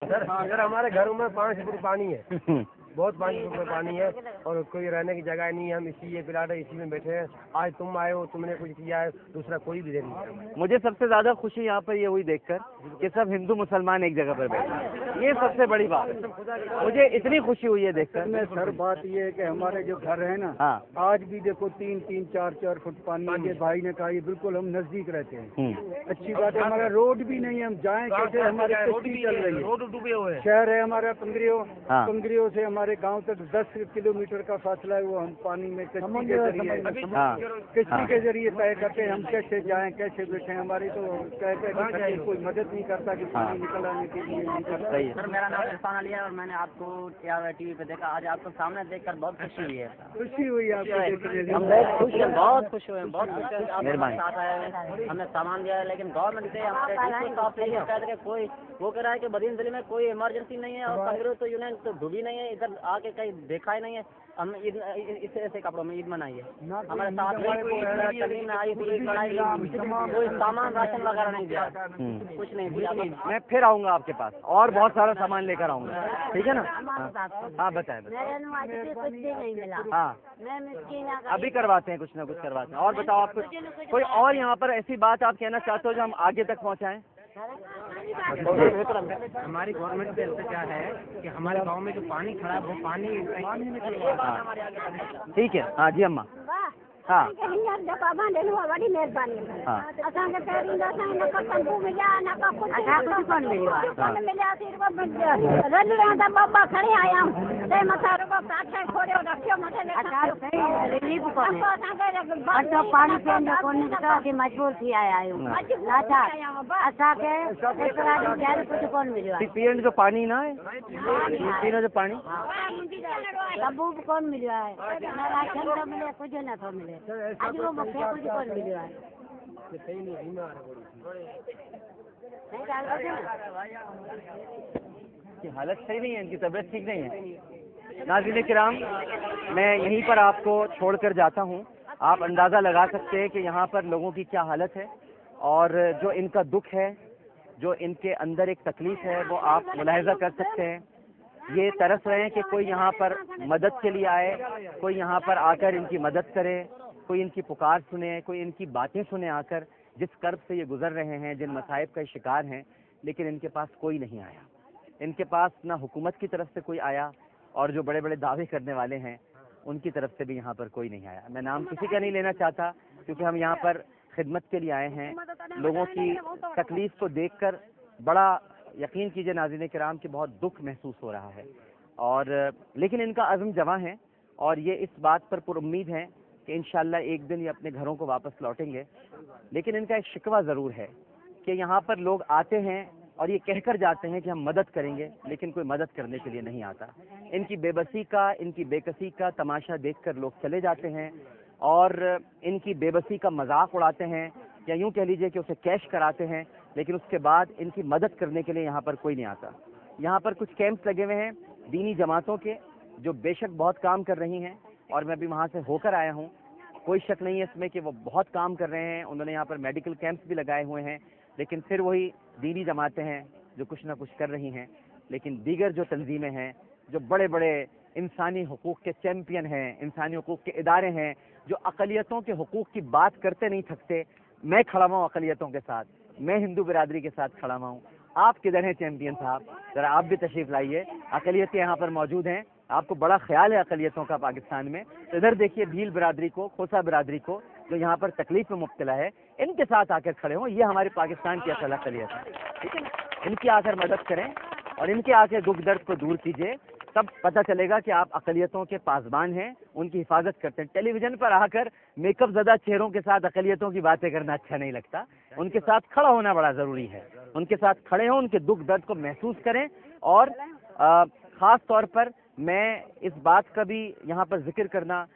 Sir हमारे घरों में 5 फुट पानी है, बहुत 5 फुट में पानी है और कोई रहने की जगह नहीं है। हम इसी एक प्लाट है, इसी में बैठे हैं। आज तुम आए हो, तुमने कुछ किया है, दूसरा कोई भी नहीं है। मुझे सबसे ज्यादा खुशी यहाँ पर ये हुई देखकर कि सब हिंदू मुसलमान एक जगह पर बैठे हैं। ये सबसे बड़ी बात है, मुझे इतनी खुशी हुई है देखकर। सर बात ये है कि हमारे जो घर है ना, हाँ, आज भी देखो 3-3, 4-4 फुट पानी है। ये भाई ने कहा ये बिल्कुल हम नजदीक रहते हैं। अच्छी बात है, हमारा रोड भी नहीं है, हम जाएं कैसे, हमारी कश्ती चल रही है, रोड डूबे हुए हैं। शहर है हमारा पंगरियो, हाँ। पंगरियो से हमारे गांव तक 10 किलोमीटर का फासला है, वो हम पानी में कश्ती के जरिए हाँ, कश्ती के जरिए तय करते हैं। हम कैसे जाएं, कैसे बैठे, हमारी तो कहते कोई मदद नहीं करता कि पानी निकल आने के लिए नहीं करता। सही है। सर मेरा नाम इरफान अली है और मैंने आपको टीवी पे देखा। आज आपको सामने देखकर बहुत खुशी हुई है। खुशी हुई आपको देखने हम बहुत खुश हैं, बहुत खुश हुए हैं, बहुत खुश हैं। आप मेहरबानी। हमारे साथ आए हैं, हमने सामान दिया है, लेकिन गवर्नमेंट से हमारे डिस्ट्रिक्ट स्टाफ ने कह दिया कोई वो कह रहा है कि बदीन जिले में कोई इमरजेंसी नहीं है और पंगरो तो यूनियन तो डूबी नहीं है, इधर आके कहीं देखा ही नहीं है। हम ईद इस ऐसे कपड़ों में ईद मनाई है। हमारे साथ में कोई तकलीफ में आई थी, कोई सामान राशन वगैरह नहीं दिया, कुछ नहीं दिया। मैं फिर आऊंगा आपके पास और बहुत सारा सामान लेकर आऊंगा, ठीक है ना? हाँ बताएं। कुछ भी नहीं मिला। हाँ, मैं मिस्किन अभी करवाते हैं, कुछ ना कुछ करवाते हैं। और बताओ आप कुछ कोई और यहाँ पर ऐसी बात आप कहना चाहते हो जो हम आगे तक पहुँचाएं? हमारी गवर्नमेंट से क्या है कि हमारे गांव में जो पानी खड़ा है वो पानी ठीक है। हाँ जी अम्मा। हाँ वॾी महिरबानी। हाँ। असांखे पहिरीं न को तंबू मिलिया न को कुझु कोन मिलियासीं। रंधिणे त ॿ खणी आया आहियूं, ते मथां रुॻो काठे खोलियो रखियो मथे पाणी पीअण जो कोन्हे, मजबूर थी आया आहियूं। असांखे कुझु कोन मिलियो आहे। पीअण जो पानी ना है, पीअण जो पानी तंबू बि कोन मिलियो आहे, न राशन थो मिले, कुझु नथो मिले। अॼु वो मूंखे कुझु कोन मिलियो आहे। की हालत सही नहीं है, इनकी तबीयत ठीक नहीं है। नाज़रीन किराम, मैं यहीं पर आपको छोड़कर जाता हूँ। आप अंदाज़ा लगा सकते हैं कि यहाँ पर लोगों की क्या हालत है और जो इनका दुख है, जो इनके अंदर एक तकलीफ है, वो आप मुलाहिज़ा कर सकते हैं। ये तरस रहे हैं कि कोई यहाँ पर मदद के लिए आए, कोई यहाँ पर आकर इनकी मदद करे, कोई इनकी पुकार सुने, कोई इनकी बातें सुने आकर, जिस कर्ब से ये गुजर रहे हैं, जिन मसाइब का शिकार हैं। लेकिन इनके पास कोई नहीं आया, इनके पास ना हुकूमत की तरफ से कोई आया और जो बड़े बड़े दावे करने वाले हैं उनकी तरफ से भी यहाँ पर कोई नहीं आया। मैं नाम किसी का नहीं लेना चाहता क्योंकि हम यहाँ पर खिदमत के लिए आए हैं। लोगों की तकलीफ को देखकर बड़ा, यकीन कीजिए नाज़रीन किराम, कि बहुत दुख महसूस हो रहा है। और लेकिन इनका अज़्म जवां है और ये इस बात पर पुरुम्मीद हैं कि इंशाअल्लाह एक दिन ये अपने घरों को वापस लौटेंगे। लेकिन इनका एक शिकवा ज़रूर है कि यहाँ पर लोग आते हैं और ये कहकर जाते हैं कि हम मदद करेंगे, लेकिन कोई मदद करने के लिए नहीं आता। इनकी बेबसी का, इनकी बेकसी का तमाशा देखकर लोग चले जाते हैं और इनकी बेबसी का मजाक उड़ाते हैं या यूँ कह लीजिए कि उसे कैश कराते हैं, लेकिन उसके बाद इनकी मदद करने के लिए यहाँ पर कोई नहीं आता। यहाँ पर कुछ कैंप्स लगे हुए हैं दीनी जमातों के, जो बेशक बहुत काम कर रही हैं और मैं भी वहाँ से होकर आया हूँ। कोई शक नहीं है इसमें कि वो बहुत काम कर रहे हैं। उन्होंने यहाँ पर मेडिकल कैंप्स भी लगाए हुए हैं, लेकिन फिर वही दीनी जमातें हैं जो कुछ ना कुछ कर रही हैं। लेकिन दीगर जो तंजीमें हैं, जो बड़े बड़े इंसानी हुकूक के चैम्पियन हैं, इंसानी हुकूक के इदारे हैं, जो अक़लियतों के हुकूक की बात करते नहीं थकते। मैं खड़ा हुआ हूँ अक़लियतों के साथ, मैं हिंदू बिरादरी के साथ खड़ा हुआ हूँ। आप किधर हैं चैम्पियन साहब? ज़रा आप भी तशरीफ़ लाइए। अक़लियतें यहाँ पर मौजूद हैं, आपको बड़ा ख्याल है अक़लियतों का पाकिस्तान में, तो इधर देखिए भील बिरादरी को, खोसा बिरादरी को, जो यहाँ पर तकलीफ में मुब्तला है, इनके साथ आकर खड़े हों। ये हमारे पाकिस्तान की असल अक़लियत है, ठीक है ना? इनकी आकर मदद करें और इनके आके दुख दर्द को दूर कीजिए, तब पता चलेगा कि आप अक़लियतों के पासबान हैं, उनकी हिफाजत करते हैं। टेलीविज़न पर आकर मेकअप ज़दा चेहरों के साथ अक़लियतों की बातें करना अच्छा नहीं लगता। उनके साथ खड़ा होना बड़ा ज़रूरी है। उनके साथ खड़े हों, उनके दुख दर्द को महसूस करें। और ख़ास तौर पर मैं इस बात का भी यहाँ पर जिक्र करना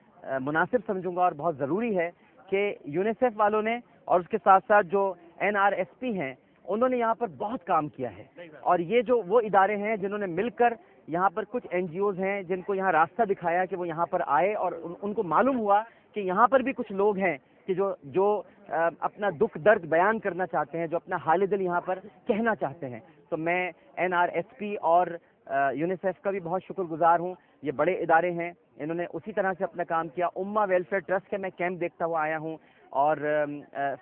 मुनासिब समझूंगा और बहुत ज़रूरी है कि यूनिसेफ वालों ने और उसके साथ साथ जो NRSP हैं, उन्होंने यहाँ पर बहुत काम किया है। और ये जो वो इदारे हैं जिन्होंने मिलकर यहाँ पर, कुछ NGOs हैं जिनको यहाँ रास्ता दिखाया कि वो यहाँ पर आए और उनको मालूम हुआ कि यहाँ पर भी कुछ लोग हैं कि जो अपना दुख दर्द बयान करना चाहते हैं, जो अपना हाल दिल यहाँ पर कहना चाहते हैं। تو میں NRSP اور یونیسیف کا بھی بہت شکر گزار ہوں. یہ بڑے ادارے ہیں, انہوں نے اسی طرح سے اپنا کام کیا. امہ ویلفیئر ٹرسٹ کے میں کیمپ دیکھتا ہوا آیا ہوں, اور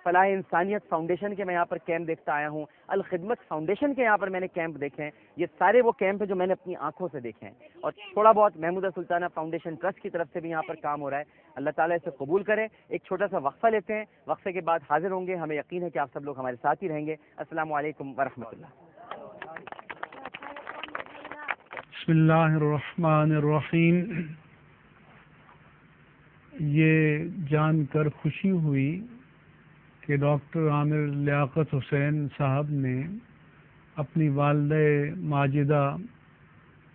فلاح انسانیت فاؤنڈیشن کے میں یہاں پر کیمپ دیکھتا آیا ہوں, الخدمت فاؤنڈیشن کے یہاں پر میں نے کیمپ دیکھے ہیں. یہ سارے وہ کیمپ ہیں جو میں نے اپنی آنکھوں سے دیکھے ہیں, اور تھوڑا بہت محمودہ سلطانہ فاؤنڈیشن ٹرسٹ کی طرف سے بھی یہاں پر کام ہو رہا ہے. اللہ تعالیٰ اسے قبول کرے. ایک چھوٹا سا وقفہ لیتے ہیں, وقفے کے بعد حاضر ہوں گے. ہمیں یقین ہے کہ آپ سب لوگ ہمارے ساتھ ہی رہیں گے. السلام علیکم ورحمۃ اللہ. بسم اللہ الرحمن الرحیم. یہ جان کر خوشی ہوئی کہ ڈاکٹر عامر لیاقت حسین صاحب نے اپنی والدہ ماجدہ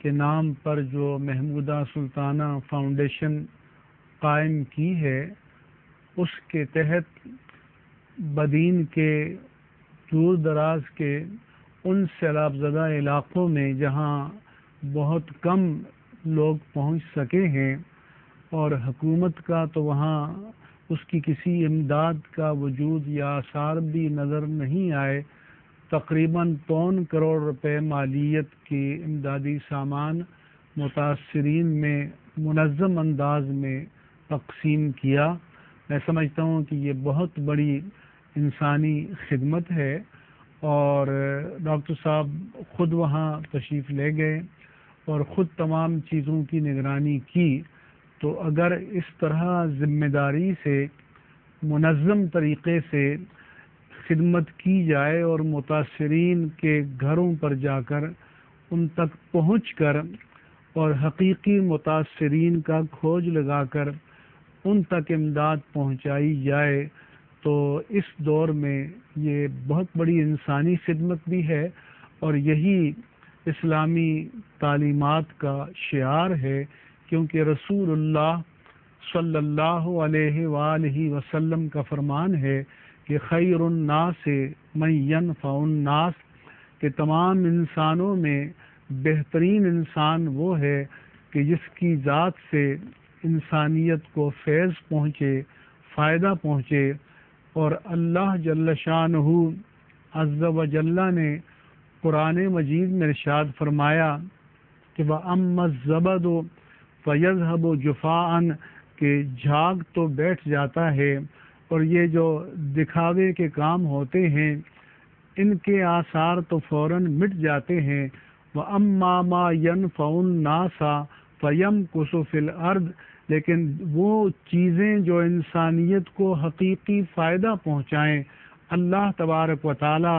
کے نام پر جو محمودہ سلطانہ فاؤنڈیشن قائم کی ہے, اس کے تحت بدین کے دور دراز کے ان سیلاب زدہ علاقوں میں جہاں بہت کم لوگ پہنچ سکے ہیں اور حکومت کا تو وہاں اس کی کسی امداد کا وجود یا آثار بھی نظر نہیں آئے, تقریباً 3 کروڑ روپے مالیت کی امدادی سامان متاثرین میں منظم انداز میں تقسیم کیا. میں سمجھتا ہوں کہ یہ بہت بڑی انسانی خدمت ہے, اور ڈاکٹر صاحب خود وہاں تشریف لے گئے اور خود تمام چیزوں کی نگرانی کی. تو اگر اس طرح ذمہ داری سے منظم طریقے سے خدمت کی جائے اور متاثرین کے گھروں پر جا کر ان تک پہنچ کر اور حقیقی متاثرین کا کھوج لگا کر ان تک امداد پہنچائی جائے, تو اس دور میں یہ بہت بڑی انسانی خدمت بھی ہے, اور یہی اسلامی تعلیمات کا شعار ہے. کیونکہ رسول اللہ صلی اللہ علیہ وآلہ وسلم کا فرمان ہے کہ خیر الناس من ینفع الناس, کہ تمام انسانوں میں بہترین انسان وہ ہے کہ جس کی ذات سے انسانیت کو فیض پہنچے, فائدہ پہنچے. اور اللہ جل شانہ عز و جل نے قرآن مجید میں ارشاد فرمایا کہ وَأَمَّا الزَّبَدُ فَيَذْهَبُ جُفَاءً, کہ جھاگ تو بیٹھ جاتا ہے اور یہ جو دکھاوے کے کام ہوتے ہیں ان کے آثار تو فوراً مٹ جاتے ہیں. وَأَمَّا مَا يَنْفَعُ النَّاسَ فَيَمْكُثُ فِي الْأَرْضِ, لیکن وہ چیزیں جو انسانیت کو حقیقی فائدہ پہنچائیں, اللہ تبارک و تعالی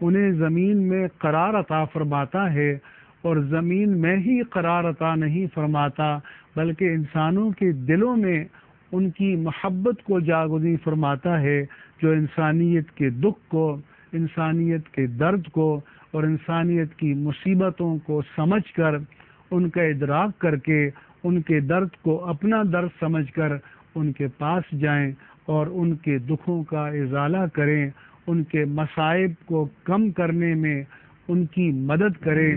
انہیں زمین میں قرار عطا فرماتا ہے. اور زمین میں ہی قرار عطا نہیں فرماتا بلکہ انسانوں کے دلوں میں ان کی محبت کو جاگزیں فرماتا ہے, جو انسانیت کے دکھ کو, انسانیت کے درد کو اور انسانیت کی مصیبتوں کو سمجھ کر, ان کا ادراک کر کے, ان کے درد کو اپنا درد سمجھ کر ان کے پاس جائیں اور ان کے دکھوں کا ازالہ کریں, ان کے مصائب کو کم کرنے میں ان کی مدد کریں.